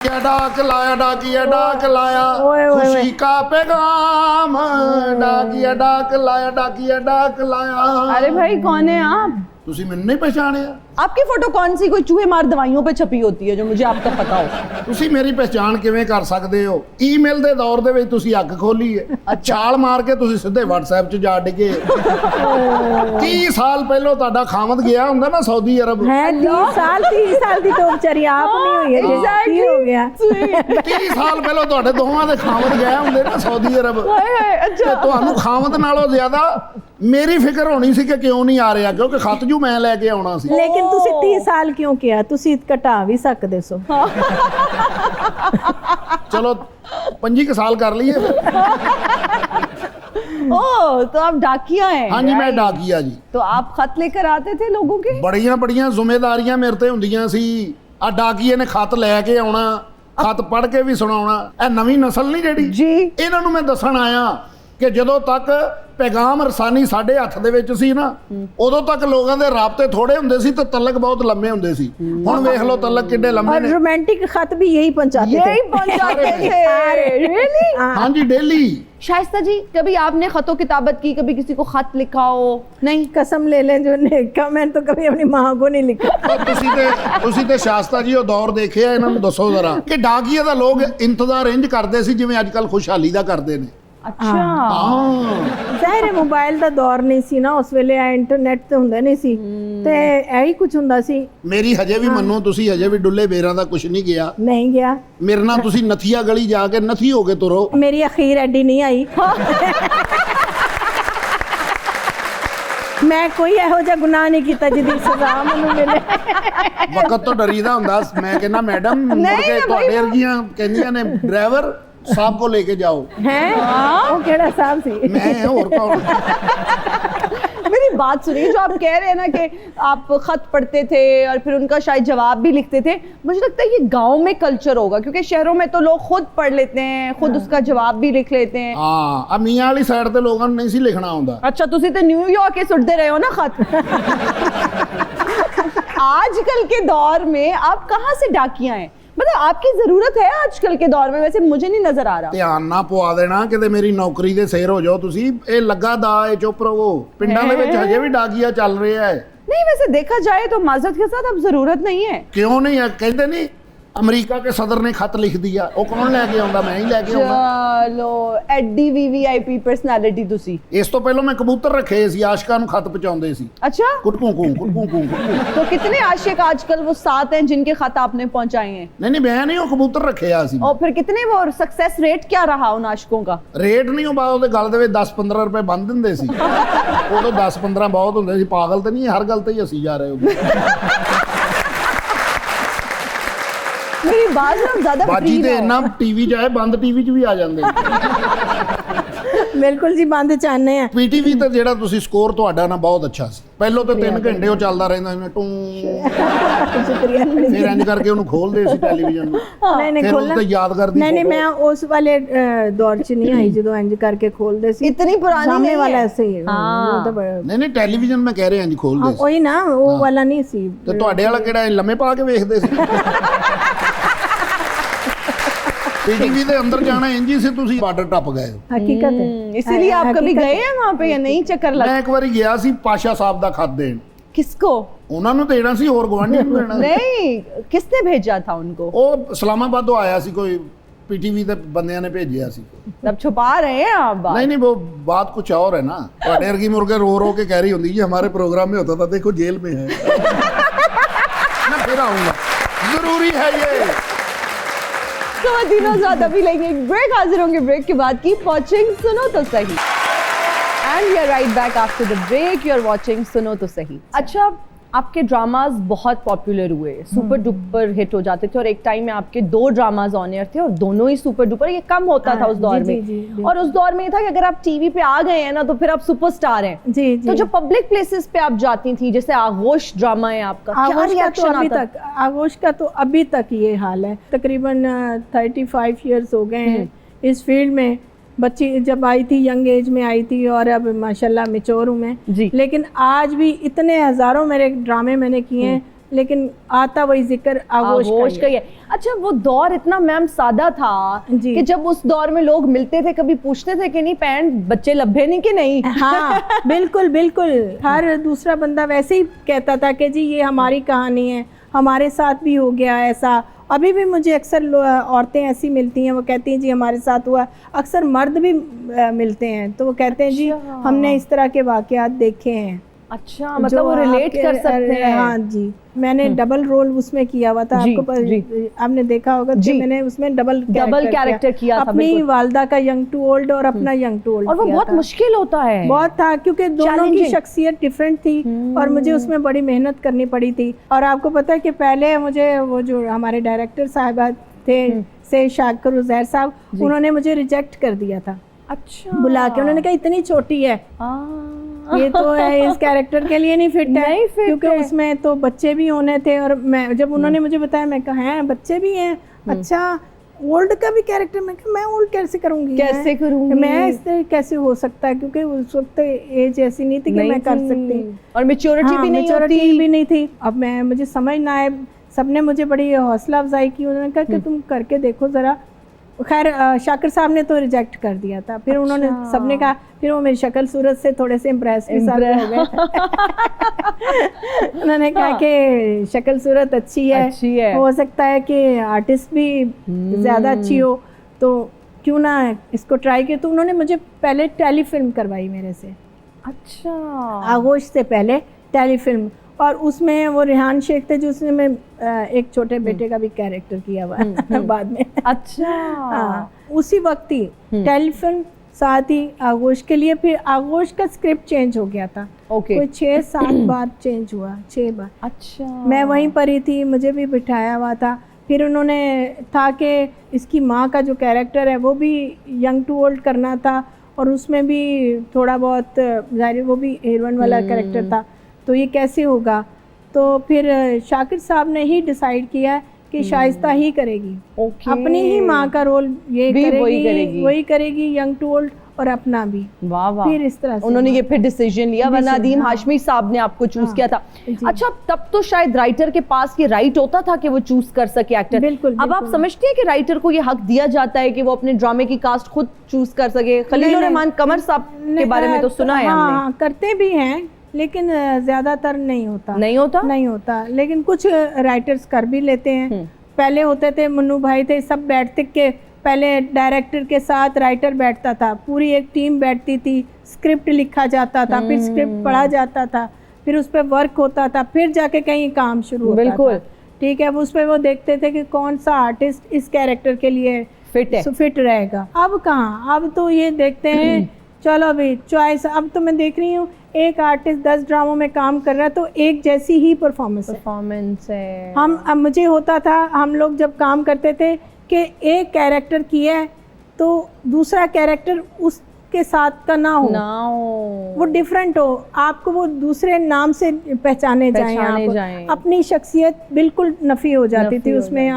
डाक लाया डाकिया डाक लाया खुशी का पैगाम, डाकिया डाक लाया डाकिया डाक लाया। अरे भाई कौन है आप? तुसी मैंने नहीं पहचानिया? आपकी फोटो कौन सी कोई चूहे मार दवाइयों पे छपी होती है जो मुझे आप तक पता हो? तुसी मेरी पहचान किवें कर सकते हो? ईमेल दे दौर दे विच तुसी अग खोली है, छाल मार के तुसी सीधे व्हाट्सएप च जा डिगे। 30 साल पहलों तुहाडा खामद गया हुंदा ना सऊदी अरब है। 30 साल दी तो बेचारी आप नहीं हुई है, Exactly. की हो गया? 30 साल पहलों तुहाडे दोवां दे खामद गए हुंदे ना सऊदी अरब। अच्छा ਤੁਹਾਨੂੰ ਖਾਮਦ ਨਾਲੋਂ ਜ਼ਿਆਦਾ ਮੇਰੀ ਫਿਕਰ ਹੋਣੀ ਸੀ ਕਿ ਕਿਉਂ ਨਹੀਂ ਆ ਰਿਹਾ, ਕਿਉਂਕਿ ਖਤ ਜੂ ਮੈਂ ਲੈ ਕੇ ਆਉਣਾ ਸੀ। लेकिन तुसी 30 साल क्यों किया? तुसी घटा भी सकदे सो। चलो 25 साल कर लिए फिर। ओ तो आप डाकिया हैं? हाँ जी मैं डाकिया जी। तो आप खत लेकर आते थे लोगों के? बड़ियां बड़ियां जिम्मेदारियां मेरे ते हुंदियां सी। आ डाकिए ने खत लैके आउणा, खत पढ़ के भी सुनाउणा। ए नवीं नस्ल नहीं जेड़ी जी, इन्हां नूं मैं दस्सण आया कि जदों तक पैगाम रसानी साडे हत्थ दे विच सी ना, उदों तक लोगों दे राबते थोड़े हुंदे सी ते तलक बहुत लंबे हुंदे सी। हुण वेख लो तलक किड्डे लंबे और ने। रोमांटिक खत भी यही पहुंचाते यही थे। पहुंचाते थे। Really? हाँ जी डेली। शाइस्ता जी कभी आपने खतो किताबत की, कभी किसी को खत लिखा हो? नहीं? कसम ले लें जो ने लिखा, मैंने तो कभी अपनी माँ को नहीं लिखा। ਤੁਸੀਂ ਤੇ शास्ता जी ਉਹ ਦੌਰ ਦੇਖਿਆ, ਇਹਨਾਂ ਨੂੰ ਦੱਸੋ ਜ਼ਰਾ ਕਿ ਡਾਕੀਏ ਦਾ ਲੋਕ ਇੰਤਜ਼ਾਰ ਇੰਜ ਕਰਦੇ ਸੀ ਜਿਵੇਂ ਅੱਜ ਕੱਲ ਖੁਸ਼ਹਾਲੀ ਦਾ ਕਰਦੇ ਨੇ। अच्छा ਜ਼ਾਹਿਰ ਹੈ ਮੋਬਾਈਲ ਦਾ ਦੌਰ ਨਹੀਂ ਸੀ ਨਾ ਉਸ ਵੇਲੇ, ਇੰਟਰਨੈਟ ਤੇ ਹੁੰਦਾ ਨਹੀਂ ਸੀ ਤੇ ਇਹੀ ਕੁਝ ਹੁੰਦਾ ਸੀ। ਮੇਰੀ ਹਜੇ ਵੀ ਮੰਨੋ ਤੁਸੀਂ ਹਜੇ ਵੀ ਡੁੱਲੇ ਬੇਰਾਂ ਦਾ ਕੁਝ ਨਹੀਂ ਗਿਆ। ਨਹੀਂ ਗਿਆ ਮੇਰੇ ਨਾਲ ਤੁਸੀਂ ਨਥੀਆ ਗਲੀ ਜਾ ਕੇ ਨਥੀ ਹੋ ਕੇ ਤੁਰੋ। ਮੇਰੀ ਅਖੀਰ ਐਡੀ ਨਹੀਂ ਆਈ। ਮੈਂ ਕੋਈ ਇਹੋ ਜਿਹਾ ਗੁਨਾਹ ਨਹੀਂ ਕੀਤਾ ਜਿਹਦੀ ਸਜ਼ਾ ਮੈਨੂੰ ਮਿਲੇ। ਵਕਤ ਤੋਂ ਡਰੀਦਾ ਹੁੰਦਾ। ਮੈਂ ਕਹਿੰਦਾ ਮੈਡਮ ਮੁੜ ਕੇ ਤੁਹਾਡੇ ਵਰਗੀਆਂ ਕਹਿੰਦੀਆਂ ਨੇ ਡਰਾਈਵਰ ਸਾਹਿਬ ਕੋ ਲੈ ਕੇ ਜਾਓ। हैं वो केड़ा साहब सी? मैं और कौन? मेरी बात सुनिए, जो आप कह रहे हैं ना कि आप खत पढ़ते थे और फिर उनका शायद जवाब भी लिखते थे, मुझे लगता है ये गांव में कल्चर होगा, क्योंकि शहरों में तो लोग खुद पढ़ लेते हैं, खुद उसका जवाब भी लिख लेते हैं। हाँ अब मियाँ वाली साइड ते लोगों ने नहीं सी लिखना आउंदा। अच्छा तुसी तो न्यूयॉर्क के सुटते रहे हो ना खत। आजकल के दौर में आप कहाँ से डाकिया हैं? मतलब आपकी जरूरत है आजकल के दौर में? वैसे मुझे नहीं नजर आ रहा। ਧਿਆਨ ਨਾ ਪਵਾ ਦੇਣਾ ਕਿਤੇ ਮੇਰੀ ਨੌਕਰੀ ਦੇ ਸਿਰ ਹੋ ਜਾਓ ਤੁਸੀਂ। ਇਹ ਲੱਗਾ ਦਾ ਇਹ ਚੁੱਪ ਰਹੋ। ਪਿੰਡਾਂ ਦੇ ਵਿੱਚ ਹਜੇ ਵੀ ਡਾਕੀਆ ਚੱਲ ਰਿਹਾ ਹੈ। नहीं वैसे देखा जाए तो माजरत के साथ अब जरूरत नहीं है। ਕਿਉਂ ਨਹੀਂ ਹੈ? ਕਹਿੰਦੇ ਨਹੀਂ ਅਮਰੀਕਾ के सदर ने खत लिख दिया। ਉਹ ਕੌਣ ਲੈ ਕੇ ਆਉਂਦਾ? ਮੈਂ ਹੀ ਲੈ ਕੇ ਆਉਂਦਾ। चलो एडी वीवीआईपी पर्सनालिटी तुसी। ਇਸ ਤੋਂ ਪਹਿਲਾਂ ਮੈਂ ਕਬੂਤਰ ਰੱਖੇ ਸੀ, ਆਸ਼ਕਾਂ ਨੂੰ ਖਤ ਪਹੁੰਚਾਉਂਦੇ ਸੀ। अच्छा ਕੁਟਕੂ ਕੂ ਕੁਟਕੂ ਕੂ। तो कितने आशिक आजकल वो साथ हैं जिनके खत आपने पहुंचाए हैं? ਨਹੀਂ ਨਹੀਂ ਮੈਂ ਨਹੀਂ ਉਹ ਕਬੂਤਰ ਰੱਖਿਆ ਸੀ। और फिर कितने वो सक्सेस रेट क्या रहा उन आशिकों का? ਰੇਟ ਨਹੀਂ ਉਹ ਬਾਅਦ ਉਹਦੇ ਗੱਲ ਦੇ ਵਿੱਚ 10-15 ਰੁਪਏ ਬੰਨ ਦਿੰਦੇ ਸੀ। ਉਦੋਂ 10-15 ਬਹੁਤ ਹੁੰਦੇ ਸੀ। ਪਾਗਲ ਤੇ ਨਹੀਂ, ਹਰ ਗੱਲ ਤੇ ਹੀ ਹੱਸੀ ਜਾ ਰਹੇ ਹੋ। मेरी बात ना ज्यादा ਬਾਜੀ free ਤੇ ना हो। ਇੰਨਾ ਟੀਵੀ ਚ ਆਏ, ਬੰਦ ਟੀਵੀ ਚ ਵੀ ਆ ਜਾਂਦੇ। बिल्कुल जी बंद चाहने हैं। ਪੀਟੀਵੀ ਤੇ ਜਿਹੜਾ ਤੁਸੀਂ ਸਕੋਰ ਤੁਹਾਡਾ ਨਾ ਬਹੁਤ ਅੱਛਾ ਸੀ। ਪਹਿਲੋਂ ਤੇ 3 ਘੰਟੇ ਉਹ ਚੱਲਦਾ ਰਹਿੰਦਾ ਸੀ ਟੂ। शुक्रिया। ਫਿਰ ਇੰਜ ਕਰਕੇ ਉਹਨੂੰ ਖੋਲਦੇ ਸੀ ਟੈਲੀਵਿਜ਼ਨ ਨੂੰ। नहीं नहीं ਫਿਰ ਉਹ खोलना ਤੇ ਯਾਦ ਕਰਦੀ नहीं नहीं मैं उस वाले दौर च नहीं आई जो इंज करके खोलते सी। इतनी पुरानी सामने नहीं वाला है। ऐसे ही हाँ। वो तो बड़ा ਨਹੀਂ ਨਹੀਂ ਟੈਲੀਵਿਜ਼ਨ ਮੈਂ ਕਹਿ ਰਿਹਾ ਇੰਜ ਖੋਲਦੇ ਸੀ। वही ना वो वाला नहीं सी। ਤੇ ਤੁਹਾਡੇ ਵਾਲਾ ਕਿਹੜਾ ਲੰਮੇ ਪਾ ਕੇ ਵੇਖਦੇ ਸੀ? ਪੀਟੀਵੀ ਦੇ ਅੰਦਰ ਜਾਣਾ ਇੰਜ ਹੀ ਸੀ, ਤੁਸੀਂ ਬਾਰਡਰ ਟੱਪ ਗਏ ਹੋ। हकीकत है। इसीलिए आप कभी गए हैं वहाँ पे या नहीं? चक्कर लग ਮੈਂ ਇੱਕ ਵਾਰੀ ਗਿਆ ਸੀ ਪਾਸ਼ਾ ਸਾਹਿਬ ਦਾ ਖਤ ਦੇਣ। किसको? ਉਹਨਾਂ ਨੂੰ ਦੇਣਾ ਸੀ, ਹੋਰ ਗਵਾਂਢੀ ਨੂੰ ਦੇਣਾ ਸੀ। नहीं किसने भेजा था उनको? ਉਹ ਇਸਲਾਮਾਬਾਦੋਂ ਆਇਆ ਸੀ, ਕੋਈ पीटीवी ਦੇ ਬੰਦਿਆਂ ਨੇ ਭੇਜਿਆ ਸੀ। तब छुपा रहे हैं आप बात। नहीं नहीं वो बात कुछ और है ना। ਤੁਹਾਡੇ ਵਰਗੀ मुर्गे रो रो के कह रही होंगी जी हमारे प्रोग्राम में होता था, देखो जेल में है। मैं फिर आऊंगा, जरूरी है ये। तो मदीना ज़्यादा भी लेंगे एक ब्रेक। हाजिर होंगे ब्रेक के बाद। कीप वॉचिंग सुनो तो सही। And we are right back after the break. You are watching सुनो तो सही। अच्छा आपके ड्रामाज बहुत पॉपुलर हुए, सुपर डुपर हिट हो जाते थे, और एक टाइम में आपके 2 ड्रामाज ऑन एयर थे और दोनों ही सुपर डुपर। ये कम होता था उस दौर में। जी। और उस दौर में ये था कि अगर आप टीवी पे आ गए हैं ना तो फिर आप सुपरस्टार हैं। जी तो जो पब्लिक प्लेसेस पे आप जाती थी, जैसे आगोश ड्रामा है आपका, क्या आगोश का तो रिएक्शन अभी आता? तक आगोश का तो अभी तक ये हाल है। तकरीबन 35 इयर्स हो गए हैं इस फील्ड में। बच्ची जब आई थी यंग एज में आई थी और अब माशाल्लाह मैच्योर हूँ मैं। जी। लेकिन आज भी इतने हज़ारों मेरे ड्रामे मैंने किए हैं लेकिन आता वही जिक्र आगोश का ही है। अच्छा, वो दौर इतना मैम सादा था जी। कि जब उस दौर में लोग मिलते थे कभी पूछते थे कि नहीं पैन बच्चे लब्भे नहीं कि नहीं? हाँ बिल्कुल बिल्कुल, हर दूसरा बंदा वैसे ही कहता था कि जी ये हमारी कहानी है, हमारे साथ भी हो गया ऐसा। अभी भी मुझे अक्सर औरतें ऐसी मिलती हैं, वो कहती हैं जी हमारे साथ हुआ। अक्सर मर्द भी मिलते हैं तो वो कहते हैं जी हमने इस तरह के वाकयात देखे हैं। अच्छा, मतलब वो रिलेट कर सकते हैं। हाँ जी, मैंने डबल रोल उसमें किया हुआ था। आपने देखा होगा कि मैंने उसमें डबल कैरेक्टर किया था, अपनी वालदा का यंग टू ओल्ड और अपना यंग टू ओल्ड। और वो बहुत मुश्किल होता है, बहुत था, क्योंकि दोनों की शख्सियत डिफरेंट थी और मुझे उसमें बड़ी मेहनत करनी पड़ी थी। और आपको पता है कि पहले मुझे वो जो हमारे डायरेक्टर साहिबा थे से शाकिर उजैर साहब, उन्होंने मुझे रिजेक्ट कर दिया था। अच्छा, बुला के उन्होंने कहा इतनी छोटी है, ये तो है इस कैरेक्टर के लिए नहीं फिट है, क्योंकि उसमें तो बच्चे भी होने थे। और मैं जब उन्होंने मुझे बताया, मैं कहा हैं बच्चे भी हैं, अच्छा ओल्ड का भी कैरेक्टर, मैं ओल्ड कैसे करूंगी, मैं इस तरह कैसे हो सकता है, क्योंकि उस वक्त एज ऐसी नहीं थी कि मैं कर सकती, और मैच्योरिटी भी नहीं थी। अब मुझे समझ ना आए, सबने मुझे बड़ी हौसला अफजाई की, उन्होंने कहा कि तुम करके देखो ज़रा। खैर शाकिर साहब ने तो रिजेक्ट कर दिया था। फिर उन्होंने सबने कहा, फिर वो मेरी शक्ल सूरत से थोड़े से इम्प्रेस भी हो गए। उन्होंने कहा कि शक्ल सूरत अच्छी है, हो सकता है कि आर्टिस्ट भी ज़्यादा अच्छी हो, तो क्यों ना इसको ट्राई किया। तो उन्होंने मुझे पहले टेलीफिल्म करवाई मेरे से। अच्छा, आगोश से पहले टेलीफिल्म, और उसमें वो रेहान शेख थे, जो उसने मैं एक छोटे बेटे का भी कैरेक्टर किया हुआ बाद में। अच्छा, हाँ, उसी वक्त ही टेलीफिल्म, साथ ही आगोश के लिए। फिर आगोश का स्क्रिप्ट चेंज हो गया था, कोई 6-7 बार चेंज हुआ, 6 बार। अच्छा, मैं वहीं पर ही थी, मुझे भी बिठाया हुआ था। फिर उन्होंने था कि इसकी माँ का जो कैरेक्टर है वो भी यंग टू ओल्ड करना था, और उसमें भी थोड़ा बहुत जाहिर वो भी हीरोइन वाला कैरेक्टर था, तो ये कैसे होगा। तो फिर शाकिर साहब ने ही डिसाइड किया कि शाइस्ता ही करेगी, अपनी ही माँ का रोल ये वही करेगी यंग टू ओल्ड, और अपना भी। वाह वाह, फिर इस तरह से उन्होंने ये फिर डिसीजन लिया, वरना नदीम हाशमी साहब ने आपको चूज किया था। अच्छा, तब तो शायद राइटर के पास ये राइट होता था कि वो चूज कर सके एक्टर। बिल्कुल, अब आप समझते हैं कि राइटर को ये हक दिया जाता है कि वो अपने ड्रामे की कास्ट खुद चूज कर सके? खलीलुर रहमान कमर साहब के बारे में तो सुना है हमने। हाँ, करते भी हैं, लेकिन ज्यादातर नहीं होता। लेकिन कुछ राइटर्स कर भी लेते हैं। पहले होते थे, मन्नू भाई थे, सब बैठते के पहले डायरेक्टर के साथ राइटर बैठता था, पूरी एक टीम बैठती थी, स्क्रिप्ट लिखा जाता था, फिर स्क्रिप्ट पढ़ा जाता था, फिर उस पर वर्क होता था, फिर जाके कहीं काम शुरू होता था। ठीक है, उस पर वो देखते थे कि कौन सा आर्टिस्ट इस कैरेक्टर के लिए फिट रहेगा। अब कहाँ, अब तो ये देखते हैं चलो अभी चॉइस। अब तो मैं देख रही हूँ एक आर्टिस्ट 10 ड्रामों में काम कर रहा है तो एक जैसी ही परफॉर्मेंस है। अब मुझे होता था, हम लोग जब काम करते थे कि एक कैरेक्टर किया है तो दूसरा कैरेक्टर उसके साथ का ना हो, वो डिफरेंट हो, आपको वो दूसरे नाम से पहचाने जाएं। अपनी शख्सियत बिल्कुल नफी हो जाती थी उसमें।